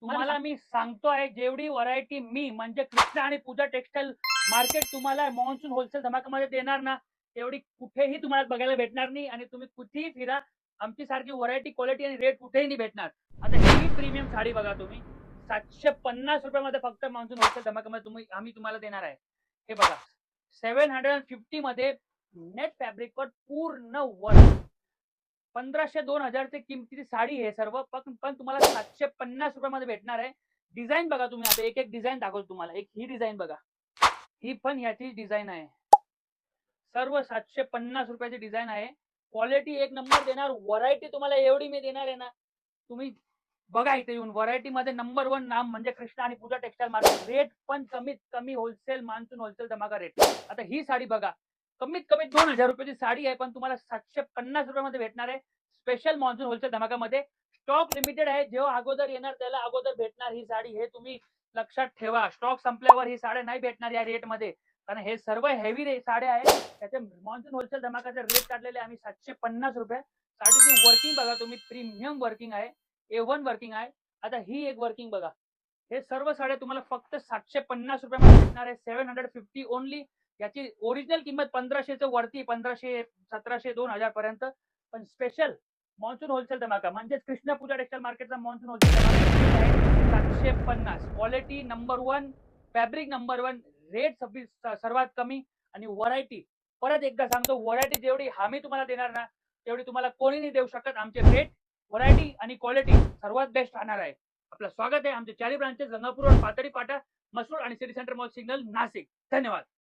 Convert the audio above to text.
तुम्हाला मी सांगतोय जेवढी व्हरायटी मी म्हणजे कृष्णा आणि पूजा टेक्सटाईल मार्केट तुम्हाला मॉन्सून होलसेल धमाकामध्ये देणार ना, तेवढी कुठेही तुम्हाला बघायला भेटणार नाही आणि तुम्ही कुठेही फिरा आमची सारखी व्हरायटी क्वालिटी आणि रेट कुठेही नाही भेटणार. आता ही प्रीमियम साडी बघा तुम्ही 750 मध्ये फक्त मॉन्सून होलसेल धमाकामध्ये आम्ही तुम्हाला देणार आहे. हे बघा 750 मध्ये नेट फॅब्रिकवर पूर्ण वर्क 1500-2000 ची किमतीची साडी आहे सर्व पण तुम्हाला 750 मध्ये भेटणार आहे. डिझाईन बघा तुम्ही आता एक एक डिझाईन दाखवतो तुम्हाला. एक ही डिझाईन बघा, ही पण ह्याची डिझाईन आहे. सर्व 750 रुपयाची डिझाईन आहे. क्वालिटी एक नंबर देणार. व्हरायटी तुम्हाला एवढी मी देणार आहे ना, तुम्ही बघा इथे येऊन. व्हरायटी मध्ये नंबर 1 नाम म्हणजे कृष्णा आणि पूजा टेक्सटाईल मार्केट. रेट पण कमीत कमी होलसेल मान्सून होलसेल धमाका रेट. आता ही साडी बघा कमीत कमी 2000 रुपयाची साडी आहे पण तुम्हाला 750 रुपयामध्ये भेटणार आहे. स्पेशल मान्सून होलसेल धमाकामध्ये स्टॉक लिमिटेड आहे. जेव्हा अगोदर येणार त्याला अगोदर भेटणार ही साडी. हे तुम्ही लक्षात ठेवा. स्टॉक संपल्यावर ही साड्या नाही भेटणार या रेट मध्ये, कारण हे सर्व हेवी साड्या आहेत. त्याचे मान्सून होलसेल धमाकाचे रेट काढलेले आम्ही 750 रुपये. साडीची वर्किंग बघा तुम्ही, प्रीमियम वर्किंग आहे, A1 वर्किंग आहे. आता ही एक वर्किंग बघा. हे सर्व साड्या तुम्हाला फक्त 750 रुपयामध्ये भेटणार आहे. 750 ओनली. याची ओरिजिनल किंमत 1500 वरती, 1500, 1700, 2000 पर्यंत. पण स्पेशल मॉन्सून होलसेल धमाका म्हणजे कृष्णा पूजा टेक्सटाईल मार्केटचा मॉन्सून होलसेल धमाका आहे 750. Quality number 1, fabric number 1, rate सर्वात कमी आणि व्हरायटी. परत एकदा सांगतो, व्हरायटी जेवढी आम्ही तुम्हाला देणार ना तेवढी तुम्हाला कोणी नाही देऊ शकत. आमचे रेट, व्हरायटी आणि क्वालिटी सर्वात बेस्ट राहणार आहे. आपलं स्वागत आहे. आमचे 4 ब्रांचेस गंगापूर रोड, पातळी पाटा, मसूर आणि city centre mall signal, Nashik. धन्यवाद.